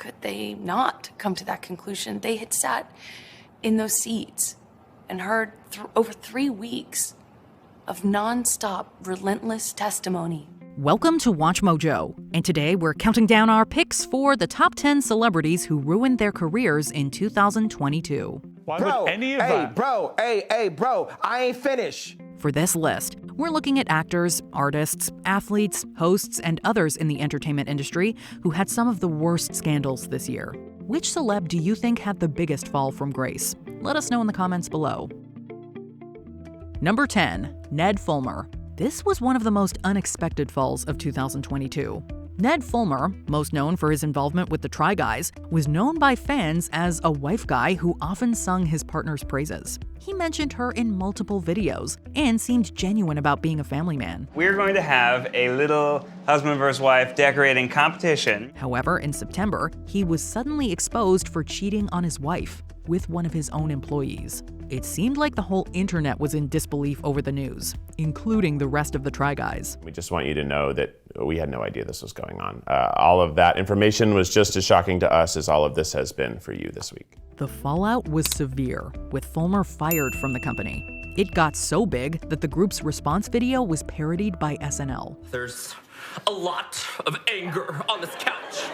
could they not come to that conclusion? They had sat in those seats and heard over 3 weeks of nonstop, relentless testimony. Welcome to Watch Mojo, and today we're counting down our picks for the top 10 celebrities who ruined their careers in 2022. Why would any of that? Bro, I ain't finished. For this list, we're looking at actors, artists, athletes, hosts, and others in the entertainment industry who had some of the worst scandals this year. Which celeb do you think had the biggest fall from grace? Let us know in the comments below. Number 10, Ned Fulmer. This was one of the most unexpected falls of 2022. Ned Fulmer, most known for his involvement with the Try Guys, was known by fans as a wife guy who often sung his partner's praises. He mentioned her in multiple videos and seemed genuine about being a family man. We're going to have a little husband versus wife decorating competition. However, in September, he was suddenly exposed for cheating on his wife with one of his own employees. It seemed like the whole internet was in disbelief over the news, including the rest of the Try Guys. We just want you to know that we had no idea this was going on. All of that information was just as shocking to us as all of this has been for you this week. The fallout was severe, with Fulmer fired from the company. It got so big that the group's response video was parodied by SNL. There's a lot of anger on this couch.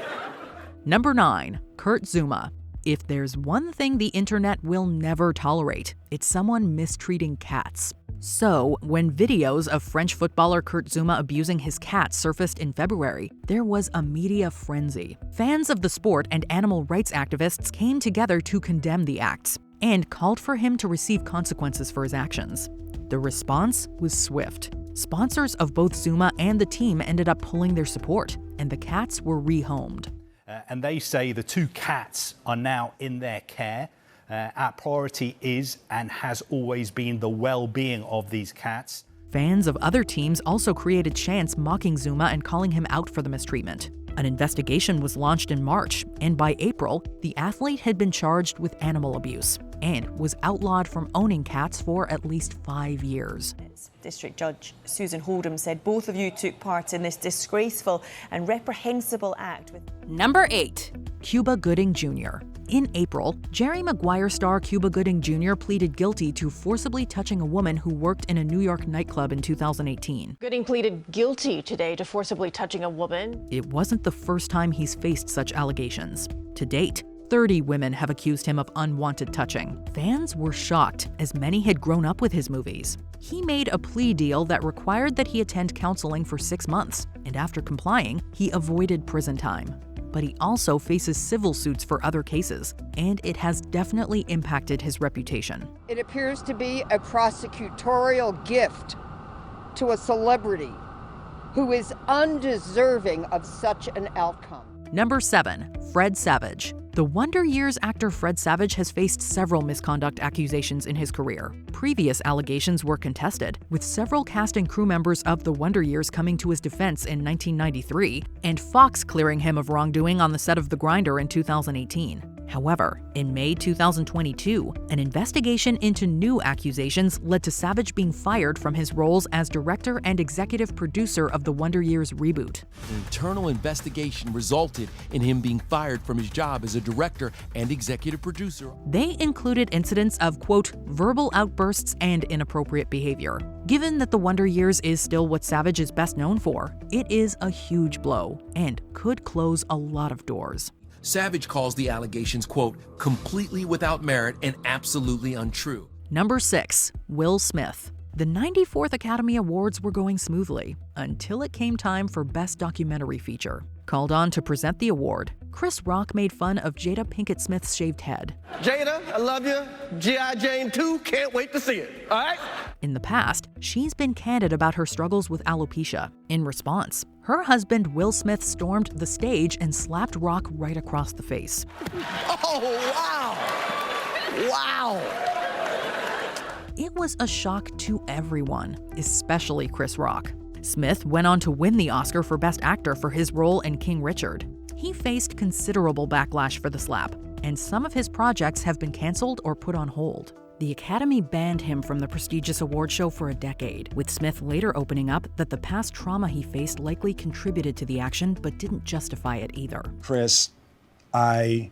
Number 9, Kurt Zouma. If there's one thing the internet will never tolerate, it's someone mistreating cats. So, when videos of French footballer Kurt Zouma abusing his cat surfaced in February, there was a media frenzy. Fans of the sport and animal rights activists came together to condemn the acts and called for him to receive consequences for his actions. The response was swift. Sponsors of both Zouma and the team ended up pulling their support, and the cats were rehomed. And they say the 2 cats are now in their care. Our priority is and has always been the well-being of these cats. Fans of other teams also created chants mocking Zouma and calling him out for the mistreatment. An investigation was launched in March, and by April, the athlete had been charged with animal abuse and was outlawed from owning cats for at least 5 years. District Judge Susan Holdham said both of you took part in this disgraceful and reprehensible act. Number 8, Cuba Gooding Jr. In April, Jerry Maguire star Cuba Gooding Jr. pleaded guilty to forcibly touching a woman who worked in a New York nightclub in 2018. Gooding pleaded guilty today to forcibly touching a woman. It wasn't the first time he's faced such allegations. To date, 30 women have accused him of unwanted touching. Fans were shocked, as many had grown up with his movies. He made a plea deal that required that he attend counseling for 6 months, and after complying, he avoided prison time. But he also faces civil suits for other cases, and it has definitely impacted his reputation. It appears to be a prosecutorial gift to a celebrity who is undeserving of such an outcome. Number 7, Fred Savage. The Wonder Years actor Fred Savage has faced several misconduct accusations in his career. Previous allegations were contested, with several cast and crew members of The Wonder Years coming to his defense in 1993, and Fox clearing him of wrongdoing on the set of The Grinder in 2018. However, in May 2022, an investigation into new accusations led to Savage being fired from his roles as director and executive producer of the Wonder Years reboot. An internal investigation resulted in him being fired from his job as a director and executive producer. They included incidents of, quote, verbal outbursts and inappropriate behavior. Given that the Wonder Years is still what Savage is best known for, it is a huge blow and could close a lot of doors. Savage calls the allegations, quote, completely without merit and absolutely untrue. Number 6, Will Smith. The 94th Academy Awards were going smoothly until it came time for Best Documentary Feature. Called on to present the award, Chris Rock made fun of Jada Pinkett Smith's shaved head. Jada, I love you. G.I. Jane 2, can't wait to see it. All right? In the past, she's been candid about her struggles with alopecia. In response, her husband Will Smith stormed the stage and slapped Rock right across the face. Oh, wow! Wow! It was a shock to everyone, especially Chris Rock. Smith went on to win the Oscar for Best Actor for his role in King Richard. He faced considerable backlash for the slap, and some of his projects have been canceled or put on hold. The Academy banned him from the prestigious award show for a decade, with Smith later opening up that the past trauma he faced likely contributed to the action but didn't justify it either. Chris, I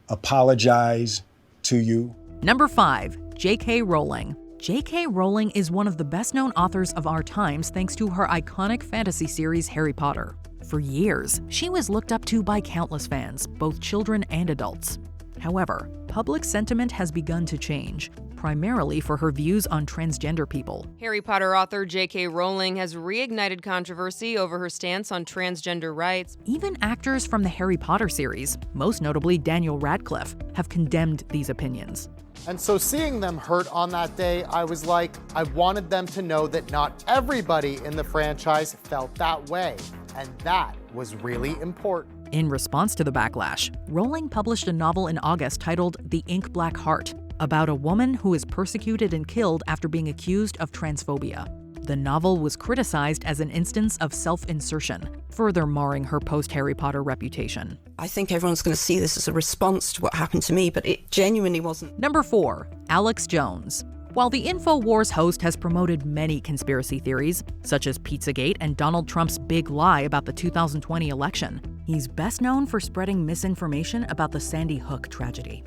apologize to you. Number 5, J.K. Rowling. J.K. Rowling is one of the best-known authors of our times thanks to her iconic fantasy series Harry Potter. For years, she was looked up to by countless fans, both children and adults. However, public sentiment has begun to change, primarily for her views on transgender people. Harry Potter author J.K. Rowling has reignited controversy over her stance on transgender rights. Even actors from the Harry Potter series, most notably Daniel Radcliffe, have condemned these opinions. And so seeing them hurt on that day, I was like, I wanted them to know that not everybody in the franchise felt that way. And that was really important. In response to the backlash, Rowling published a novel in August titled The Ink Black Heart, about a woman who is persecuted and killed after being accused of transphobia. The novel was criticized as an instance of self-insertion, further marring her post-Harry Potter reputation. I think everyone's going to see this as a response to what happened to me, but it genuinely wasn't. Number 4, Alex Jones. While the InfoWars host has promoted many conspiracy theories, such as Pizzagate and Donald Trump's big lie about the 2020 election, he's best known for spreading misinformation about the Sandy Hook tragedy.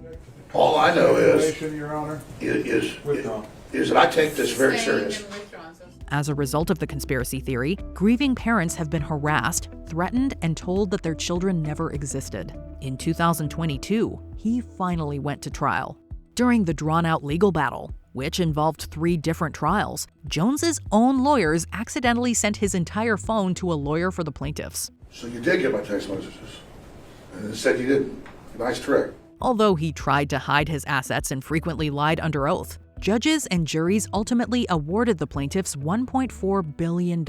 All I know is that I take this very serious. As a result of the conspiracy theory, grieving parents have been harassed, threatened, and told that their children never existed. In 2022, he finally went to trial. During the drawn-out legal battle, which involved 3 different trials, Jones's own lawyers accidentally sent his entire phone to a lawyer for the plaintiffs. So you did get my text messages, and it said you didn't. Nice trick. Although he tried to hide his assets and frequently lied under oath, judges and juries ultimately awarded the plaintiffs $1.4 billion.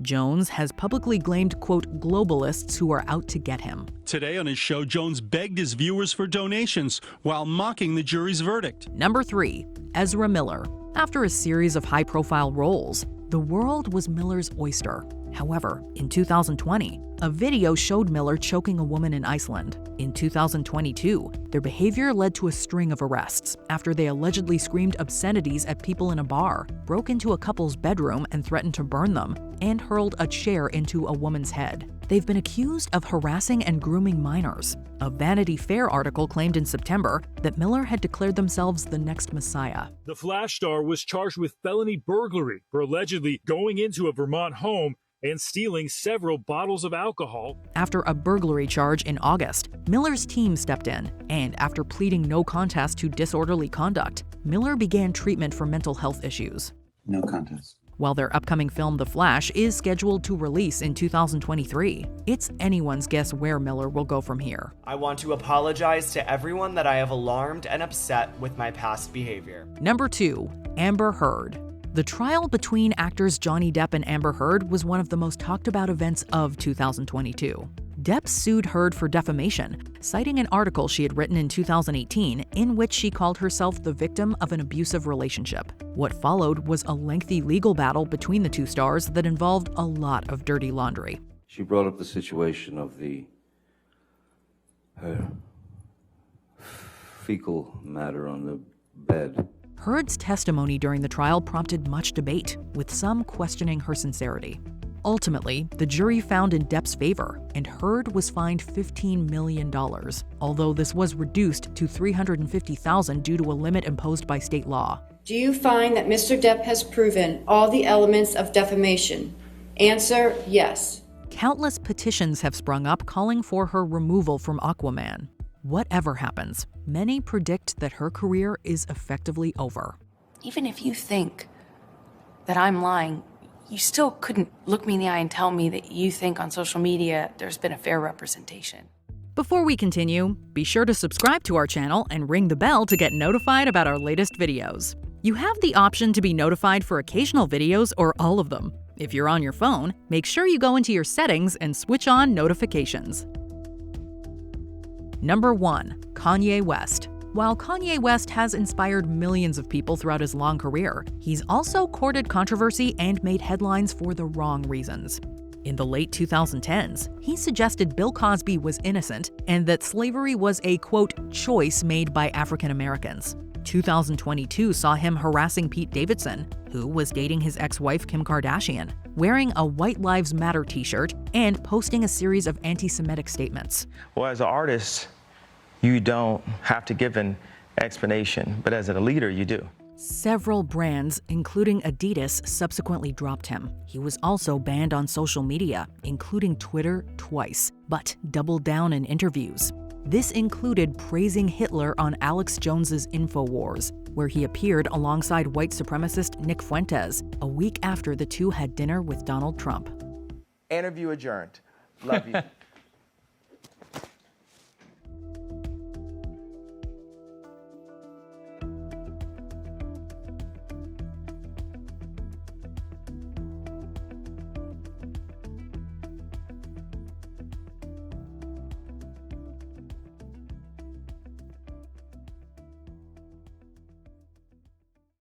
Jones has publicly blamed, quote, globalists who are out to get him. Today on his show, Jones begged his viewers for donations while mocking the jury's verdict. Number 3, Ezra Miller. After a series of high-profile roles, the world was Miller's oyster. However, in 2020, a video showed Miller choking a woman in Iceland. In 2022, their behavior led to a string of arrests after they allegedly screamed obscenities at people in a bar, broke into a couple's bedroom and threatened to burn them, and hurled a chair into a woman's head. They've been accused of harassing and grooming minors. A Vanity Fair article claimed in September that Miller had declared themselves the next messiah. The Flash star was charged with felony burglary for allegedly going into a Vermont home and stealing several bottles of alcohol. After a burglary charge in August, Miller's team stepped in, and after pleading no contest to disorderly conduct, Miller began treatment for mental health issues. No contest. While their upcoming film The Flash is scheduled to release in 2023, it's anyone's guess where Miller will go from here. I want to apologize to everyone that I have alarmed and upset with my past behavior. Number 2, Amber Heard. The trial between actors Johnny Depp and Amber Heard was one of the most talked about events of 2022. Depp sued Heard for defamation, citing an article she had written in 2018 in which she called herself the victim of an abusive relationship. What followed was a lengthy legal battle between the two stars that involved a lot of dirty laundry. She brought up the situation of her fecal matter on the bed. Heard's testimony during the trial prompted much debate, with some questioning her sincerity. Ultimately, the jury found in Depp's favor, and Heard was fined $15 million, although this was reduced to $350,000 due to a limit imposed by state law. Do you find that Mr. Depp has proven all the elements of defamation? Answer, yes. Countless petitions have sprung up calling for her removal from Aquaman. Whatever happens, many predict that her career is effectively over. Even if you think that I'm lying, you still couldn't look me in the eye and tell me that you think on social media there's been a fair representation. Before we continue, be sure to subscribe to our channel and ring the bell to get notified about our latest videos. You have the option to be notified for occasional videos or all of them. If you're on your phone, make sure you go into your settings and switch on notifications. Number 1, Kanye West. While Kanye West has inspired millions of people throughout his long career, he's also courted controversy and made headlines for the wrong reasons. In the late 2010s, he suggested Bill Cosby was innocent and that slavery was a, quote, choice made by African Americans. 2022 saw him harassing Pete Davidson, who was dating his ex-wife Kim Kardashian, wearing a White Lives Matter t-shirt and posting a series of anti-Semitic statements. Well, as an artist, you don't have to give an explanation, but as a leader, you do. Several brands, including Adidas, subsequently dropped him. He was also banned on social media, including Twitter, twice, but doubled down in interviews. This included praising Hitler on Alex Jones's InfoWars, where he appeared alongside white supremacist Nick Fuentes a week after the two had dinner with Donald Trump. Interview adjourned. Love you.